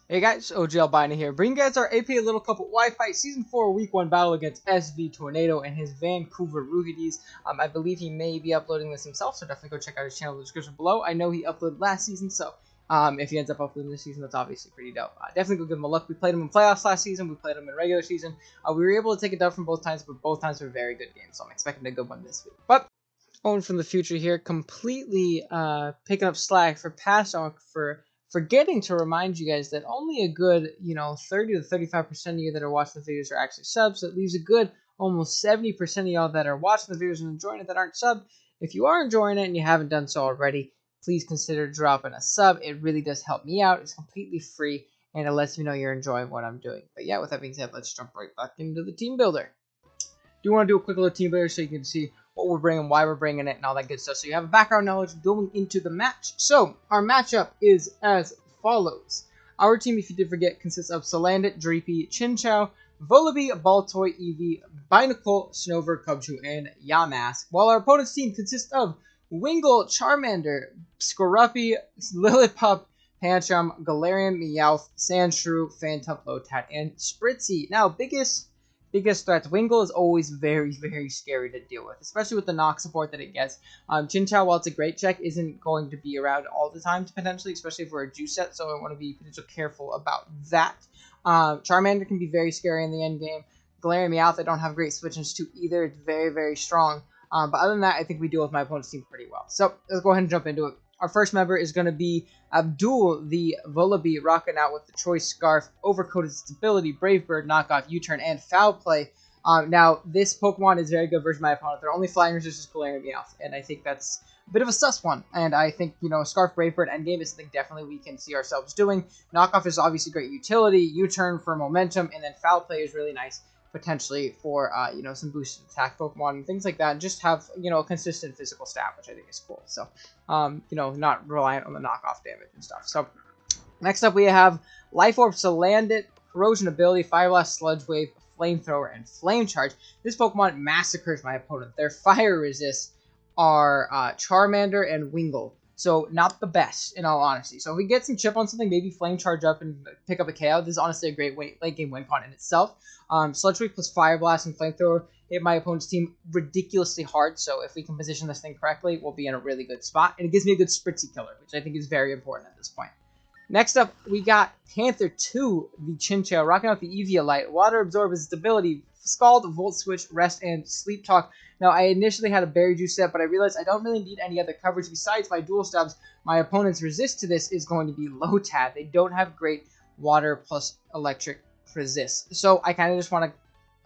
Hey guys, OG Albina here, bringing you guys our AP Little Cup of Wi-Fi Season 4 Week 1 battle against SVTornado and his Vancouver Rookidees. I believe he may be uploading this himself, so definitely go check out his channel in the description below. I know he uploaded last season, so if he ends up uploading this season, that's obviously pretty dope. Definitely go give him a look. We played him in playoffs last season, we played him in regular season. We were able to take it down from both times, but both times were very good games, so I'm expecting a good one this week. But Owen from the future here, completely picking up slack for past for forgetting to remind you guys that only a good, 30 to 35% of you that are watching the videos are actually subs. So it leaves a good almost 70% of y'all that are watching the videos and enjoying it that aren't subbed. If you are enjoying it and you haven't done so already, please consider dropping a sub. It really does help me out. It's completely free, and it lets me know you're enjoying what I'm doing. But yeah, with that being said, let's jump right back into the team builder. Do want to do a quick little team builder so you can see what we're bringing, why we're bringing it, and all that good stuff. So you have a background knowledge going into the match. So our matchup is as follows. Our team, if you did forget, consists of Salandit, Dreepy, Chinchou, Volibear, Baltoy, Eevee, Binacle, Snover, Cubchoo, and Yamask. While our opponent's team consists of Wingull, Charmander, Skorupi, Lillipup, Pancham, Galarian, Meowth, Sandshrew, Phantom, Lotad, and Spritzy. Now, biggest threats. Wingull is always very, very scary to deal with, especially with the knock support that it gets. Chinchou, while it's a great check, isn't going to be around all the time, potentially, especially for a juice set, so I want to be potentially careful about that. Charmander can be very scary in the end game. Galarian Meowth, I don't have great switches to either. It's very, very strong. But other than that, I think we deal with my opponent's team pretty well. So let's go ahead and jump into it. Our first member is going to be Abdul, the Volibear, rocking out with the Choice Scarf, Overcoated Stability, Brave Bird, Knockoff, U-Turn, and Foul Play. Now, this Pokemon is very good versus my opponent. Their only flying resistance is Galarian Meowth, and I think that's a bit of a sus one. And I think, Scarf, Brave Bird, Endgame is something definitely we can see ourselves doing. Knockoff is obviously great utility, U-Turn for momentum, and then Foul Play is really nice potentially for, some boosted attack Pokemon and things like that, and just have, a consistent physical stat, which I think is cool. So, not reliant on the knockoff damage and stuff. So, next up we have Life Orb, Salandit, Corrosion Ability, Fire Blast, Sludge Wave, Flamethrower, and Flame Charge. This Pokemon massacres my opponent. Their fire resists are Charmander and Wingull. So, not the best, in all honesty. So, if we get some chip on something, maybe Flame Charge up and pick up a KO. This is honestly a great late game win con in itself. Sludge Wave plus Fire Blast and Flamethrower hit my opponent's team ridiculously hard. So, if we can position this thing correctly, we'll be in a really good spot. And it gives me a good Spritzy killer, which I think is very important at this point. Next up, we got Panther 2, the Chinchou, rocking out the Eviolite. Water Absorb is its ability, Scald, Volt Switch, Rest, and Sleep Talk. Now, I initially had a Berry Juice set, but I realized I don't really need any other coverage besides my dual stabs. My opponent's resist to this is going to be Lotad. They don't have great Water plus Electric resist. So I kind of just want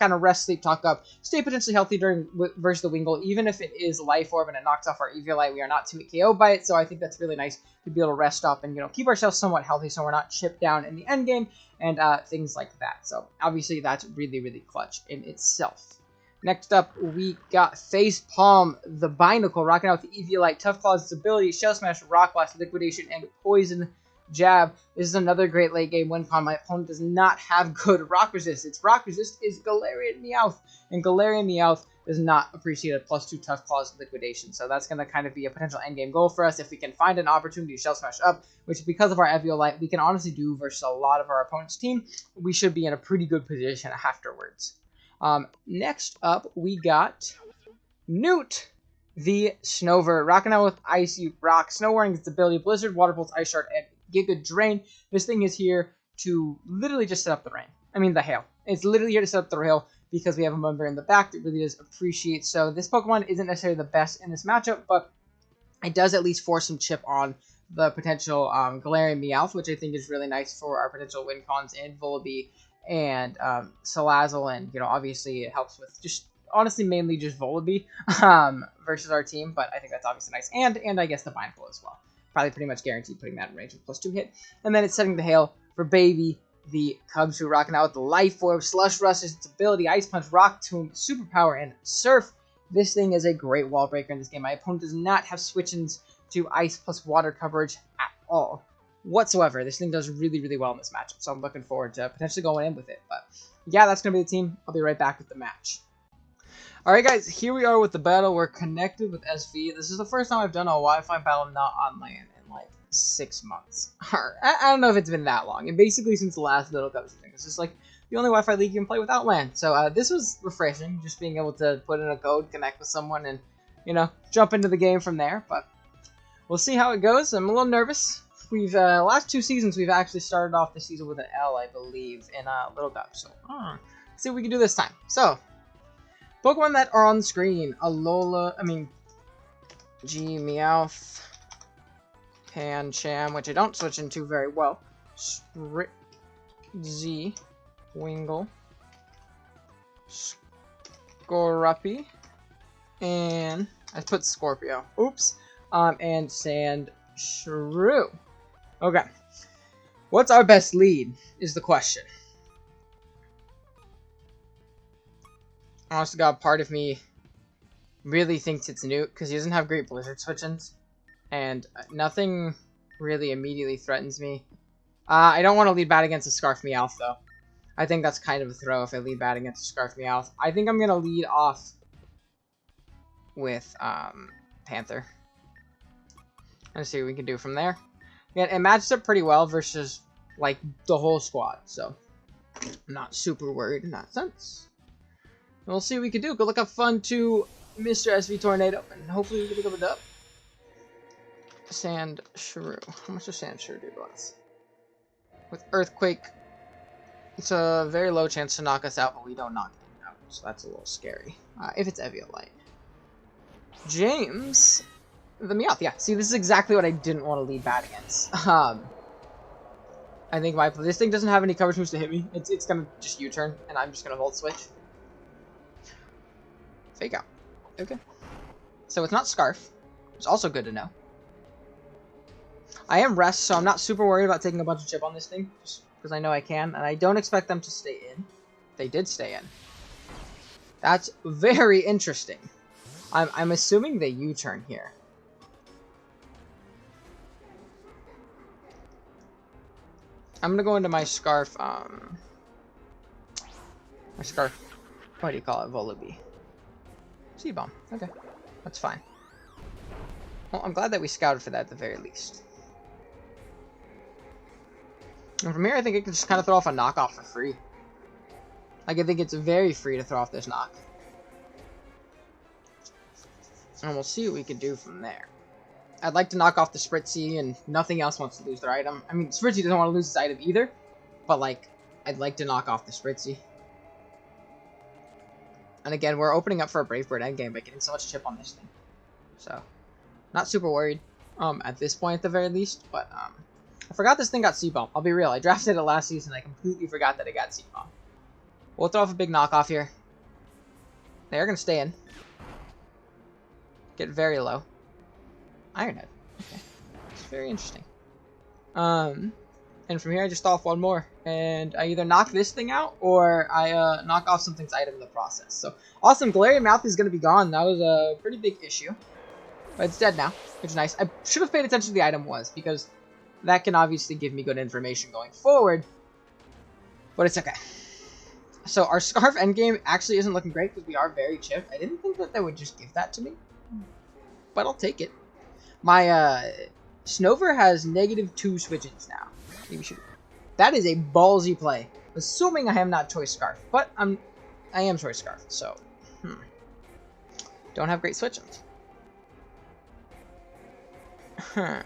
to rest, Sleep Talk up, stay potentially healthy versus the Wingull. Even if it is Life Orb and it knocks off our Eviolite, we are not 2-hit KO by it, so I think that's really nice to be able to rest up and, keep ourselves somewhat healthy so we're not chipped down in the end game and things like that. So obviously that's really, really clutch in itself. Next up, we got Face Palm, the Binacle, rocking out with the Eviolite, Tough Claws, ability, Shell Smash, Rock Blast, Liquidation, and Poison Jab. This is another great late game win con. My opponent does not have good rock resist. Its rock resist is Galarian Meowth, and Galarian Meowth does not appreciate a +2 Tough Claws liquidation. So that's going to kind of be a potential endgame goal for us if we can find an opportunity to Shell Smash up, which because of our Eviolite, we can honestly do versus a lot of our opponent's team. We should be in a pretty good position afterwards. Next up, we got Newt, the Snover, rocking out with Icy Rock, Snow Warning, its ability, Blizzard, Water Pulse, Ice Shard, and Giga Drain. This thing is here to literally just set up the rain. I mean, the hail. It's literally here to set up the hail because we have a member in the back that really does appreciate. So this Pokemon isn't necessarily the best in this matchup, but it does at least force some chip on the potential Galarian Meowth, which I think is really nice for our potential win cons and Volibee and Salazzle, and obviously it helps with just honestly mainly just Volibee versus our team, but I think that's obviously nice, and I guess the Binacle as well. Probably pretty much guaranteed putting that in range with +2 hit, and then it's setting the hail for Baby, the Cubchoo, rocking out with the Life Orb, Slush Rush is its ability, Ice Punch, Rock Tomb, Superpower, and Surf. This thing is a great wall breaker in this game. My opponent does not have switch-ins to Ice plus Water coverage at all whatsoever. This thing does really, really well in this matchup, so I'm looking forward to potentially going in with it. But yeah, that's going to be the team. I'll be right back with the match. Alright guys, here we are with the battle. We're connected with SV. This is the first time I've done a Wi-Fi battle not on land in like 6 months. I don't know if it's been that long. And basically since the last Little Cup thing. It's just like the only Wi-Fi league you can play without LAN. So this was refreshing, just being able to put in a code, connect with someone, and, you know, jump into the game from there. But we'll see how it goes. I'm a little nervous. We've last 2 seasons we've actually started off the season with an L, I believe, in Little Cup. So let's see what we can do this time. So Pokemon that are on the screen: G Meowth, Pancham, which I don't switch into very well, Z, Wingle, Scoruppy, and I put Scorpio. Oops. And Sandshrew. Okay. What's our best lead is the question. Honest to God, part of me really thinks it's Newt because he doesn't have great Blizzard switch-ins, and nothing really immediately threatens me. I don't want to lead bad against a Scarf Meowth, though. I think that's kind of a throw if I lead bad against a Scarf Meowth. I think I'm going to lead off with Panther. Let's see what we can do from there. Yeah, it matches up pretty well versus, like, the whole squad, so I'm not super worried in that sense. We'll see what we can do. Good luck, have fun to Mr. SVTornado, and hopefully we can pick up a dub. Sandshrew. How much does Sandshrew do to us? With Earthquake, it's a very low chance to knock us out, but we don't knock it out, so that's a little scary. If it's Eviolite. James, the Meowth, yeah. See, this is exactly what I didn't want to lead bad against. I think this thing doesn't have any coverage moves to hit me. It's gonna just U-turn, and I'm just gonna Volt Switch. Fake out. Okay. So it's not Scarf. It's also good to know. I am Rest, so I'm not super worried about taking a bunch of chip on this thing, just because I know I can, and I don't expect them to stay in. They did stay in. That's very interesting. I'm assuming they U-turn here. I'm gonna go into my Scarf, what do you call it? Volibee. C-Bomb. Okay. That's fine. Well, I'm glad that we scouted for that at the very least. And from here, I think I can just kind of throw off a knockoff for free. Like, I think it's very free to throw off this knock. And we'll see what we can do from there. I'd like to knock off the Spritzy, and nothing else wants to lose their item. I mean, Spritzy doesn't want to lose his item either, but, like, I'd like to knock off the Spritzy. And again, we're opening up for a Brave Bird endgame by getting so much chip on this thing. So, not super worried, at this point at the very least, but, I forgot this thing got C-Bomb. I'll be real, I drafted it last season, I completely forgot that it got C-Bomb. We'll throw off a big knockoff here. They're gonna stay in. Get very low. Iron Head. Okay. It's very interesting. And from here I just throw off one more. And I either knock this thing out, or I knock off something's item in the process. So, awesome, Galarian Mouth is gonna be gone. That was a pretty big issue. But it's dead now, which is nice. I should have paid attention to the item was, because that can obviously give me good information going forward. But it's okay. So our Scarf endgame actually isn't looking great because we are very chipped. I didn't think that they would just give that to me. But I'll take it. My Snover has -2 switches now. Maybe should. That is a ballsy play. Assuming I am not Choice Scarf. But I am Choice Scarf, so don't have great switch-ins. Now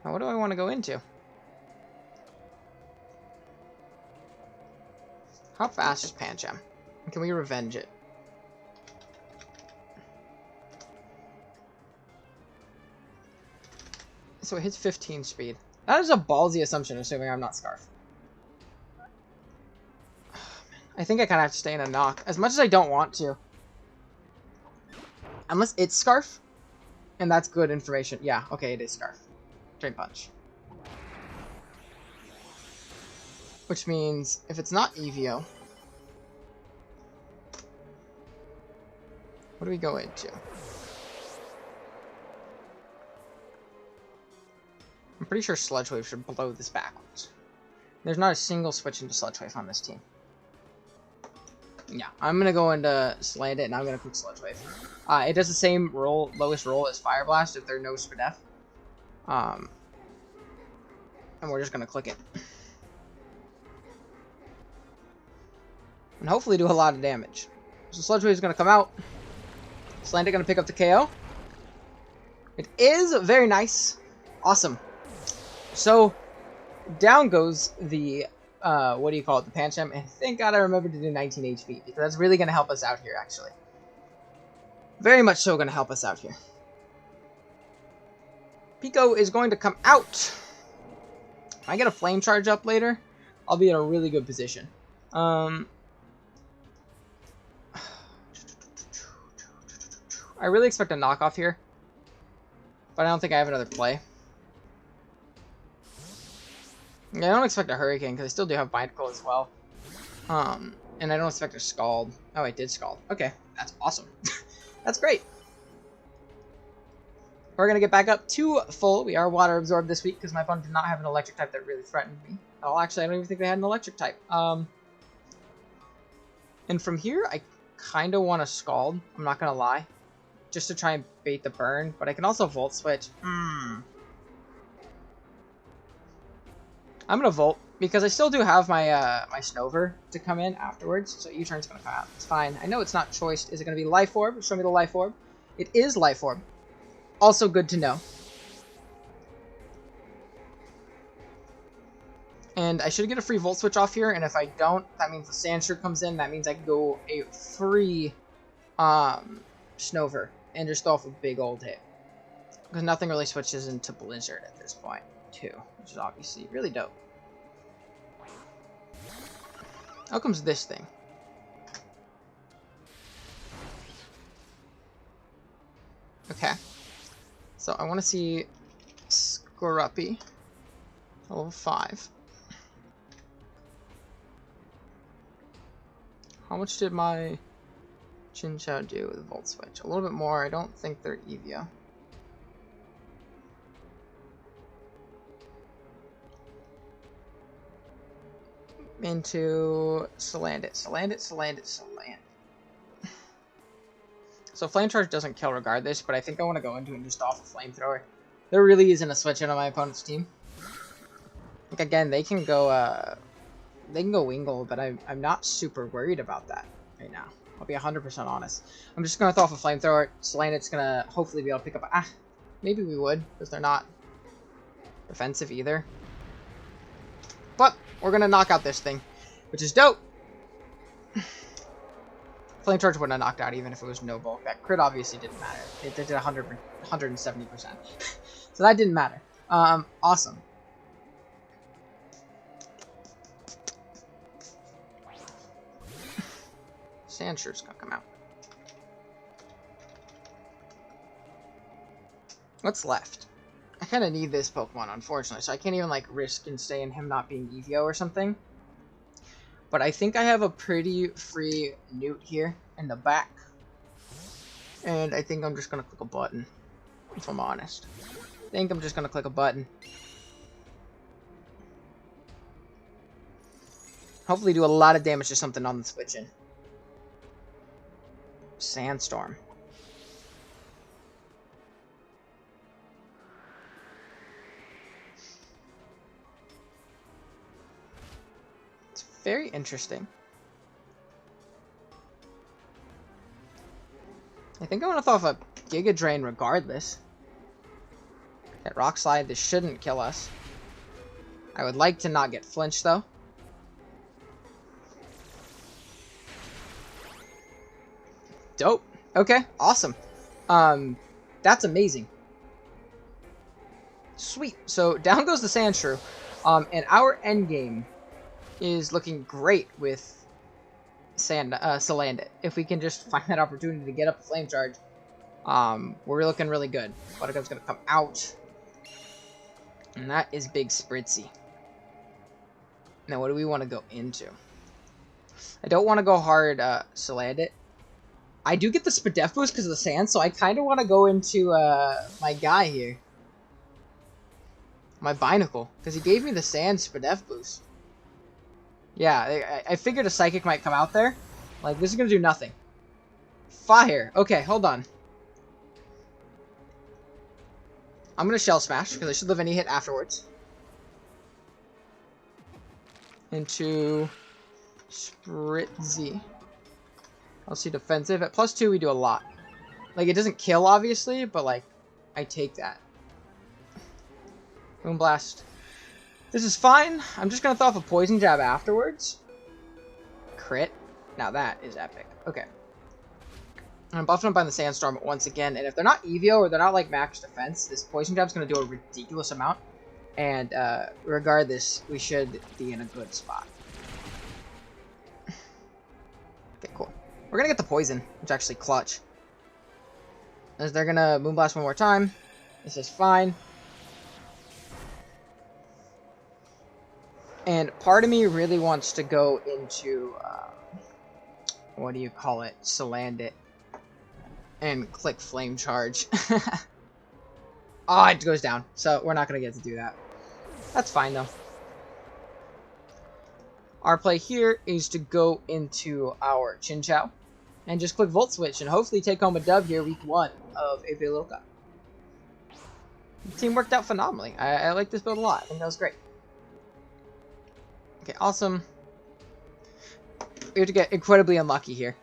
what do I want to go into? How fast is Pancham? Can we revenge it? So it hits 15 speed. That is a ballsy assumption, assuming I'm not Scarf. I think I kind of have to stay in a knock, as much as I don't want to. Unless it's Scarf, and that's good information. Yeah, okay, it is Scarf. Drain Punch. Which means, if it's not Eevee, what do we go into? I'm pretty sure Sludge Wave should blow this backwards. There's not a single switch into Sludge Wave on this team. Yeah, I'm gonna go into Slant It, and I'm gonna click Sludge Wave. It does the same roll, lowest roll as Fire Blast if there's no SPDF. And we're just gonna click it. And hopefully do a lot of damage. So Sludge Wave is gonna come out. Slant It gonna pick up the KO. It is very nice. Awesome. So down goes the what do you call it, the Pancham, and thank God I remembered to do 19 HP, because that's really going to help us out here, actually. Very much so going to help us out here. Pico is going to come out. If I get a Flame Charge up later, I'll be in a really good position. I really expect a knockoff here, but I don't think I have another play. Yeah, I don't expect a Hurricane, because I still do have Bind-Cold as well. And I don't expect a Scald. Oh, I did Scald. Okay, that's awesome. That's great. We're going to get back up to full. We are Water Absorbed this week, because my opponent did not have an Electric type that really threatened me. Oh, actually, I don't even think they had an Electric type. And from here, I kind of want to Scald. I'm not going to lie. Just to try and bait the burn, but I can also Volt Switch. I'm gonna Volt, because I still do have my my Snover to come in afterwards, so U-Turn's gonna come out. It's fine. I know it's not choiced. Is it gonna be Life Orb? Show me the Life Orb. It is Life Orb. Also good to know. And I should get a free Volt Switch off here, and if I don't, that means the Sandshrew comes in. That means I can go a free Snover and just go off a big old hit. Because nothing really switches into Blizzard at this point, too, which is obviously really dope. How comes this thing? Okay. So I want to see Scoruppy, level 5. How much did my Chinchou do with Volt Switch? A little bit more. I don't think they're Eevio. Into Slant It. Slant It, Slant It, Slant. So Flame Charge doesn't kill regardless, but I think I want to go into it and just off a Flamethrower. There really isn't a switch in on my opponent's team. Like, again, they can go Wingull, but I'm not super worried about that right now. I'll be 100% honest. I'm just going to throw off a Flamethrower. Slant It's going to hopefully be able to pick up... maybe we would, because they're not defensive either. But we're going to knock out this thing, which is dope. Flame Charge wouldn't have knocked out even if it was no bulk. That crit obviously didn't matter. It did 170%. So that didn't matter. Awesome. Sandshrew's gonna come out. What's left? I kind of need this Pokemon, unfortunately, so I can't even, like, risk and stay in him not being Eevio or something. But I think I have a pretty free Newt here in the back. And I think I'm just going to click a button, if I'm honest. I think I'm just going to click a button. Hopefully do a lot of damage to something on the switch in. Sandstorm. Very interesting. I think I want to throw off a Giga Drain regardless. That Rock Slide, this shouldn't kill us. I would like to not get flinched though. Dope. Okay, awesome. That's amazing. Sweet. So down goes the Sandshrew. And our end game is looking great with Slant It. If we can just find that opportunity to get up a Flame Charge, we're looking really good. Buttercup's gonna come out. And that is Big Spritzy. Now what do we want to go into? I don't want to go hard Slant It. I do get the Spadef boost because of the sand, so I kind of want to go into my guy here. My Binacle, because he gave me the sand Spadef boost. Yeah, I figured a Psychic might come out there. Like, this is gonna do nothing. Fire. Okay, hold on. I'm gonna shell smash, because I should live any hit afterwards. Into Spritzy. I'll see defensive. At +2, we do a lot. Like, it doesn't kill, obviously, but, like, I take that. Moonblast. This is fine. I'm just going to throw off a Poison Jab afterwards. Crit. Now that is epic. Okay. I'm buffing up by the Sandstorm once again, and if they're not EVO or they're not, like, max defense, this Poison Jab is going to do a ridiculous amount. And, regardless, we should be in a good spot. Okay, cool. We're going to get the Poison, which is actually clutch. As they're going to Moonblast one more time. This is fine. And part of me really wants to go into, what do you call it? Salandit. And click Flame Charge. Oh, it goes down. So we're not going to get to do that. That's fine, though. Our play here is to go into our Chinchou. And just click Volt Switch. And hopefully take home a dub here week 1 of AP Little Cup. The team worked out phenomenally. I like this build a lot. I think that was great. Okay, awesome. We have to get incredibly unlucky here.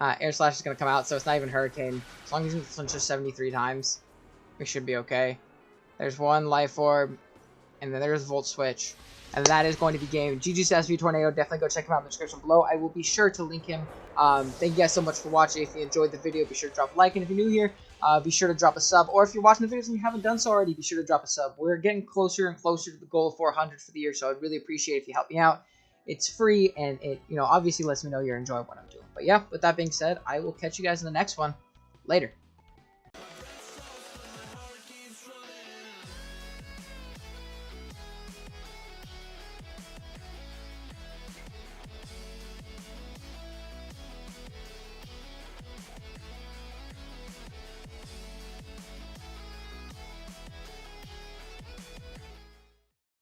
Air Slash is going to come out, so it's not even Hurricane. As long as he flinches 73 times, we should be okay. There's one Life Orb, and then there's Volt Switch. And that is going to be game. GG's to SVTornado. Definitely go check him out in the description below. I will be sure to link him. Thank you guys so much for watching. If you enjoyed the video, be sure to drop a like. And if you're new here, be sure to drop a sub. Or if you're watching the videos and you haven't done so already, be sure to drop a sub. We're getting closer and closer to the goal of 400 for the year, so I'd really appreciate it if you help me out. It's free, and it, obviously lets me know you're enjoying what I'm doing. But yeah, with that being said, I will catch you guys in the next one. Later.